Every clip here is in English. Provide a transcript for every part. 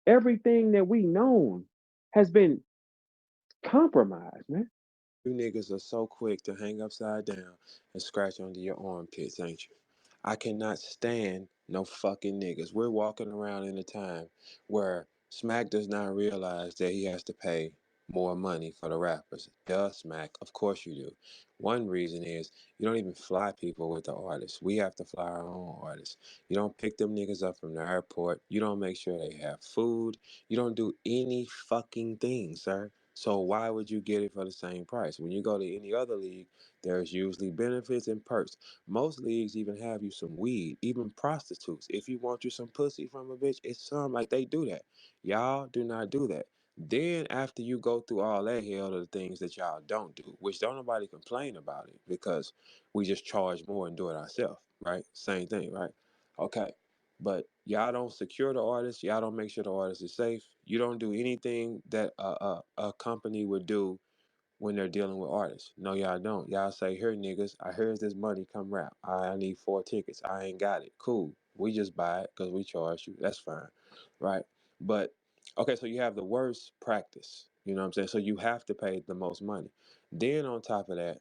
Everything that we known has been compromised, man. You niggas are so quick to hang upside down and scratch under your armpits, ain't you? I cannot stand no fucking niggas. We're walking around in a time where Smack does not realize that he has to pay more money for the rappers. Duh, Smack. Of course you do. One reason is you don't even fly people with the artists. We have to fly our own artists. You don't pick them niggas up from the airport. You don't make sure they have food. You don't do any fucking thing, sir. So why would you get it for the same price? When you go to any other league, there's usually benefits and perks. Most leagues even have you some weed, even prostitutes. If you want you some pussy from a bitch, it's some like they do that. Y'all do not do that. Then after you go through all that hell of the things that y'all don't do, which don't nobody complain about it because we just charge more and do it ourselves, right? Same thing, right? Okay. But y'all don't secure the artist. Y'all don't make sure the artist is safe. You don't do anything that a company would do when they're dealing with artists. No, y'all don't. Y'all say, here, niggas, here's this money, come rap. I need 4 tickets. I ain't got it. Cool. We just buy it because we charge you. That's fine. Right? But, okay, so you have the worst practice. You know what I'm saying? So you have to pay the most money. Then on top of that,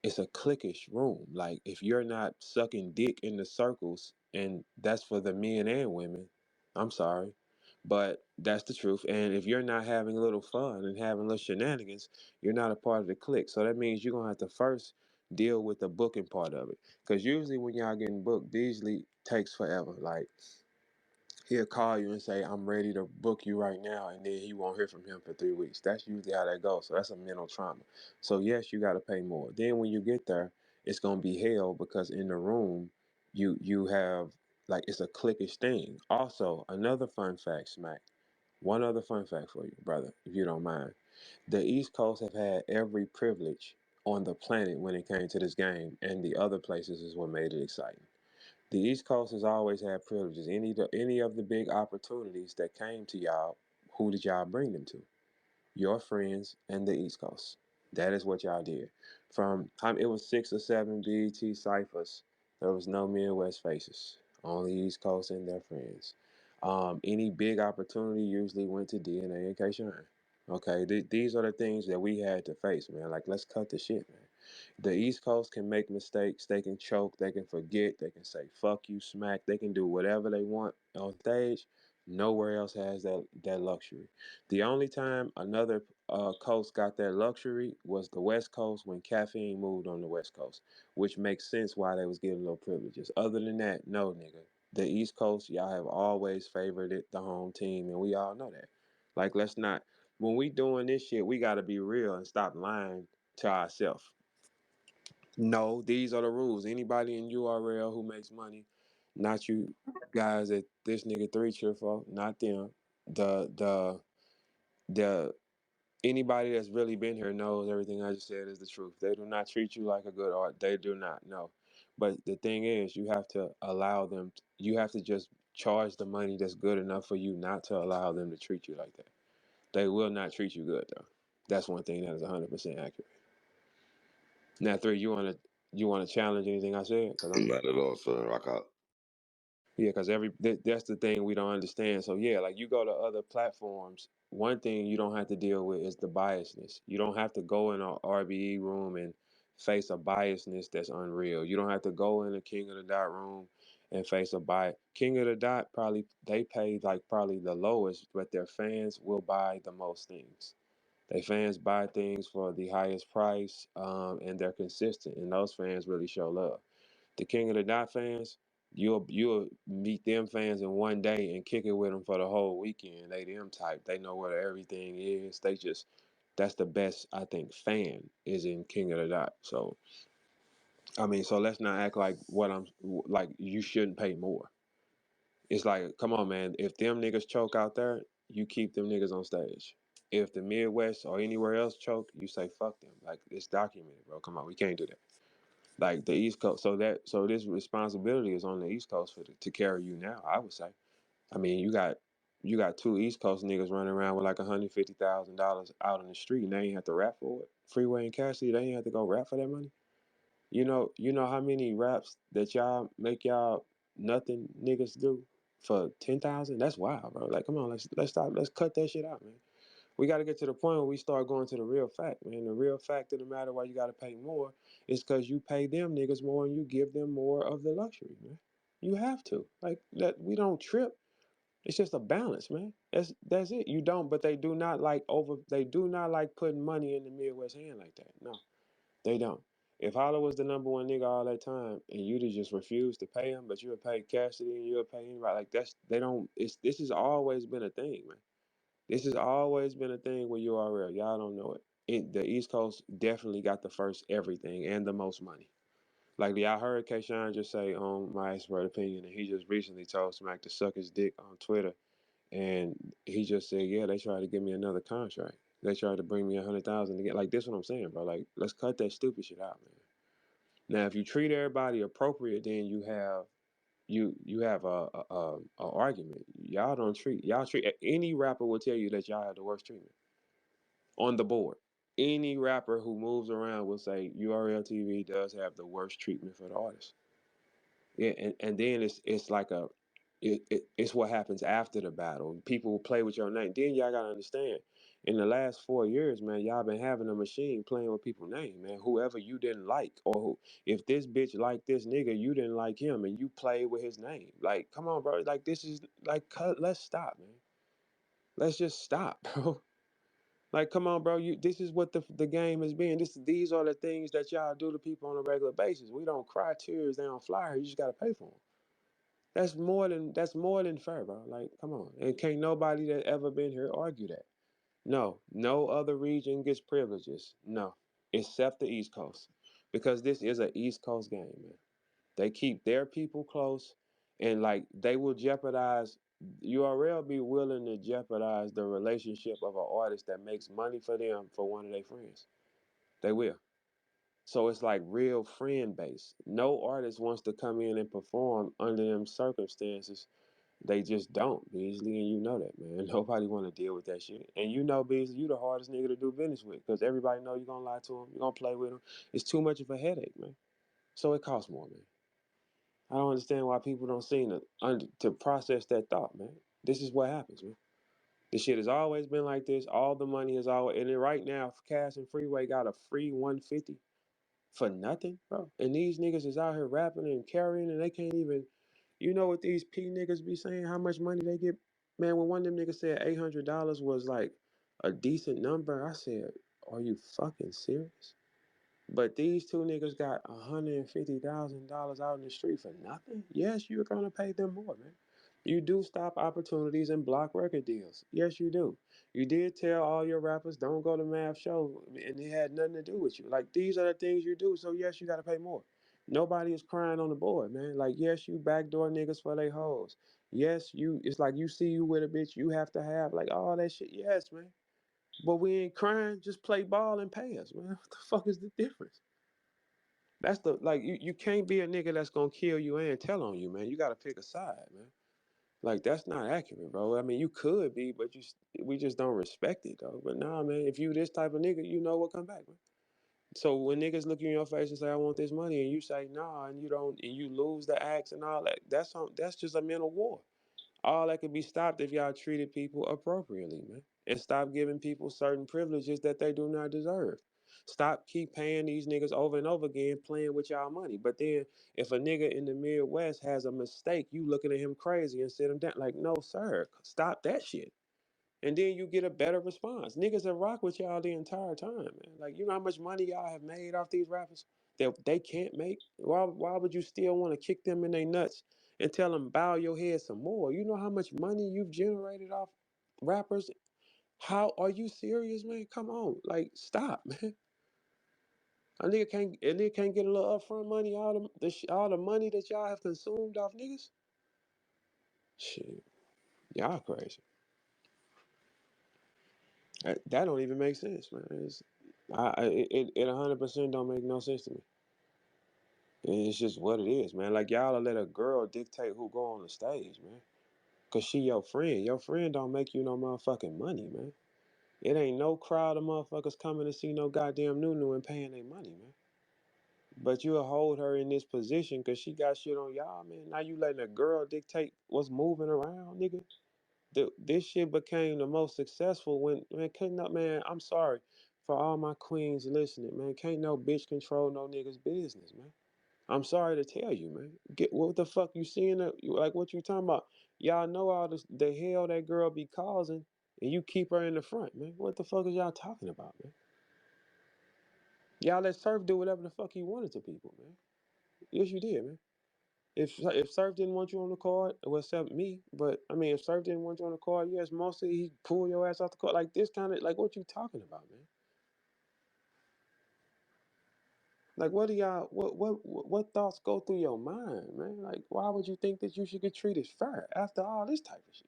it's a cliquish room. Like, if you're not sucking dick in the circles, and that's for the men and women, I'm sorry. But that's the truth. And if you're not having a little fun and having little shenanigans, you're not a part of the clique. So that means you're gonna have to first deal with the booking part of it. Because usually when y'all getting booked, these usually takes forever. Like he'll call you and say, I'm ready to book you right now, and then you won't hear from him for 3 weeks. That's usually how that goes. So that's a mental trauma. So yes, you gotta pay more. Then when you get there, it's gonna be hell because in the room you have like it's a cliquish thing. Also, another fun fact, Smack. One other fun fact for you, brother, if you don't mind. The East Coast have had every privilege on the planet when it came to this game, and the other places is what made it exciting. The East Coast has always had privileges. Any of the big opportunities that came to y'all, who did y'all bring them to? Your friends and the East Coast. That is what y'all did. From time it was 6 or 7 BET ciphers. There was no Midwest faces. Only East Coast and their friends. Any big opportunity usually went to DNA and K Shine. Okay, these are the things that we had to face, man. Like, let's cut the shit, man. The East Coast can make mistakes. They can choke. They can forget. They can say "fuck you," smack. They can do whatever they want on stage. Nowhere else has that luxury. The only time another coast got that luxury was the West Coast when caffeine moved on the West Coast, which makes sense why they was getting little privileges. Other than that, no, nigga. The East Coast, y'all have always favored it, the home team, and we all know that. Like, let's not. When we doing this shit, we got to be real and stop lying to ourselves. No, these are the rules. Anybody in URL who makes money, not you guys that this nigga three cheer for, not them. The anybody that's really been here knows everything I just said is the truth. They do not treat you like a good art. They do not. No. But the thing is, you have to allow them. You have to just charge the money that's good enough for you not to allow them to treat you like that. They will not treat you good though. That's one thing that is 100% accurate. Now, three, you want to challenge anything I said? Because I'm Not at all, son. Rock out. Yeah, because that's the thing we don't understand. So yeah, like you go to other platforms, one thing you don't have to deal with is the biasness. You don't have to go in a RBE room and face a biasness that's unreal. You don't have to go in a King of the Dot room and face a bias. King of the Dot probably they pay like probably the lowest, but their fans will buy the most things. Their fans buy things for the highest price, and they're consistent, and those fans really show love. The King of the Dot fans, you'll meet them fans in one day and kick it with them for the whole weekend. They them type. They know where everything is. They just that's the best I think fan is in King of the Dot. So I mean, so let's not act like what I'm like. You shouldn't pay more. It's like, come on, man. If them niggas choke out there, you keep them niggas on stage. If the Midwest or anywhere else choke, you say fuck them. Like it's documented, bro. Come on, we can't do that. Like the East Coast. So this responsibility is on the East Coast to carry you now. I would say. I mean, you got two East Coast niggas running around with like $150,000 out on the street, and they ain't have to rap for it. Freeway and Cassidy, they ain't have to go rap for that money. You know how many raps that y'all make y'all nothing niggas do. for 10,000. That's wild, bro. Like, come on, let's stop. Let's cut that shit out, man. We got to get to the point where we start going to the real fact, man. The real fact of the matter why you got to pay more is because you pay them niggas more and you give them more of the luxury, man. You have to. Like that, we don't trip. It's just a balance, man. That's it. You don't, but they do not like over. They do not like putting money in the Midwest hand like that. No, they don't. If Holler was the number one nigga all that time, and you'd have just refused to pay him, but you would pay Cassidy and you would pay anybody, like that's they don't. It's this has always been a thing, man. This has always been a thing with URL. Y'all don't know it. The East Coast definitely got the first everything and the most money. Like y'all heard Kayshawn just say on my expert opinion, and he just recently told Smack to suck his dick on Twitter, and he just said, yeah, they tried to give me another contract. They tried to bring me 100,000 to get like this. What I'm saying, bro. Like let's cut that stupid shit out, man. Now, if you treat everybody appropriate, then you have a argument. Y'all treat any rapper will tell you that y'all have the worst treatment on the board. Any rapper who moves around will say URL TV does have the worst treatment for the artist. Yeah, and then it's like it's what happens after the battle. People will play with your name. Then y'all gotta understand. In the last 4 years, man, y'all been having a machine playing with people's name, man. Whoever you didn't like, or if this bitch liked this nigga, you didn't like him, and you played with his name. Like, come on, bro. Like, this is like, let's stop, man. Let's just stop, bro. Like, come on, bro. This is what the game has been. These are the things that y'all do to people on a regular basis. We don't cry tears down flyers. You just gotta pay for them. That's more than fair, bro. Like, come on. And can't nobody that ever been here argue that. No other region gets privileges. No, except the East Coast, because this is an East Coast game, man. They keep their people close, and like they will jeopardize. URL be willing to jeopardize the relationship of an artist that makes money for them for one of their friends. They will. So it's like real friend base. No artist wants to come in and perform under them circumstances. They just don't, Beasley, and you know that, man. Nobody want to deal with that shit. And you know, Beasley, you the hardest nigga to do business with because everybody know you're going to lie to them. You're going to play with them. It's too much of a headache, man. So it costs more, man. I don't understand why people don't seem to process that thought, man. This is what happens, man. This shit has always been like this. All the money is always, and then right now, Cass and Freeway got a free 150 for nothing, bro. And these niggas is out here rapping and carrying, and they can't even. You know what these P niggas be saying? How much money they get? Man, when one of them niggas said $800 was like a decent number, I said, "Are you fucking serious?" But these two niggas got $150,000 out in the street for nothing. Yes, you're gonna pay them more, man. You do stop opportunities and block record deals. Yes, you do. You did tell all your rappers don't go to Math Show, and it had nothing to do with you. Like these are the things you do. So yes, you gotta pay more. Nobody is crying on the board, man. Like yes, you backdoor niggas for they hoes. Yes, you. It's like you see you with a bitch, you have to have like all that shit. Yes, man. But we ain't crying. Just play ball and pay us, man. What the fuck is the difference? That's the like you can't be a nigga that's gonna kill you and tell on you, man. You gotta pick a side, man. Like that's not accurate, bro. I mean, you could be, but we just don't respect it, though. But nah, man. If you this type of nigga, you know what come back, man. So when niggas look you in your face and say, "I want this money," and you say nah, and you don't, and you lose the axe and all that, that's just a mental war. All that could be stopped if y'all treated people appropriately, man. And stop giving people certain privileges that they do not deserve. Stop keep paying these niggas over and over again playing with y'all money. But then if a nigga in the Midwest has a mistake, you looking at him crazy and sit him down. Like, no, sir, stop that shit. And then you get a better response. Niggas that rock with y'all the entire time, man. Like, you know how much money y'all have made off these rappers that they can't make? Why would you still want to kick them in their nuts and tell them bow your head some more? You know how much money you've generated off rappers? How are you serious, man? Come on. Like, stop, man. A nigga can't get a little upfront money, all the money that y'all have consumed off niggas? Shit. Y'all crazy. That don't even make sense, man. It 100% don't make no sense to me. It's just what it is, man. Like y'all let a girl dictate who go on the stage, man. Cause she your friend. Your friend don't make you no motherfucking money, man. It ain't no crowd of motherfuckers coming to see no goddamn Nunu and paying their money, man. But you'll hold her in this position because she got shit on y'all, man. Now you letting a girl dictate what's moving around, nigga. This shit became the most successful when, man, can't no, man, I'm sorry for all my queens listening, man. Can't no bitch control no nigga's business, man. I'm sorry to tell you, man. Get what the fuck you seeing? Like what you talking about? Y'all know all the hell that girl be causing, and you keep her in the front, man. What the fuck is y'all talking about, man? Y'all let Surf do whatever the fuck he wanted to people, man. Yes, you did, man. If Surf didn't want you on the card, well, except me. But I mean, if Surf didn't want you on the card, yes, mostly he pull your ass off the card. Like this kind of like what you talking about, man? Like what do y'all what thoughts go through your mind, man? Like why would you think that you should get treated fair after all this type of shit?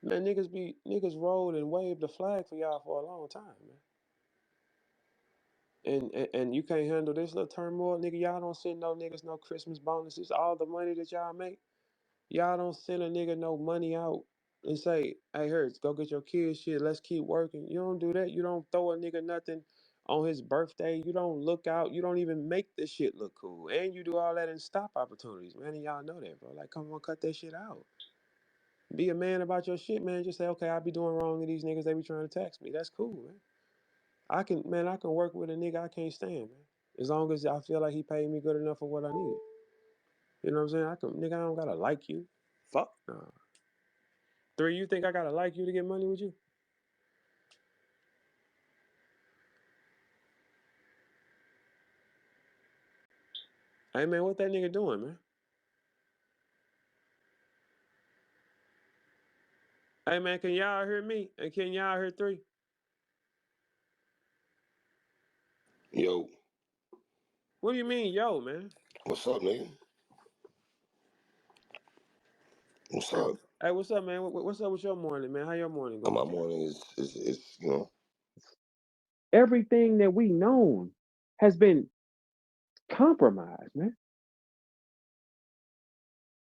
Man, niggas rolled and waved the flag for y'all for a long time, man. And you can't handle this little turmoil, nigga. Y'all don't send no niggas no Christmas bonuses. All the money that y'all make. Y'all don't send a nigga no money out and say, hey, Hurts, go get your kids shit. Let's keep working. You don't do that. You don't throw a nigga nothing on his birthday. You don't look out. You don't even make the shit look cool. And you do all that in stop opportunities, man. And y'all know that, bro. Like, come on, cut that shit out. Be a man about your shit, man. Just say, okay, I be doing wrong to these niggas. They be trying to tax me. That's cool, man. I can work with a nigga I can't stand, man. As long as I feel like he paid me good enough for what I need. You know what I'm saying? I don't gotta like you. Fuck nah. Three, you think I gotta like you to get money with you? Hey man, what that nigga doing, man? Hey man, can y'all hear me? And can y'all hear three? Yo, What do you mean, yo, man? what's up, nigga? What's Hey, up? hey, what's up, man? What's up with your morning, man? How your morning My going? morning is Everything that we known has been compromised, man.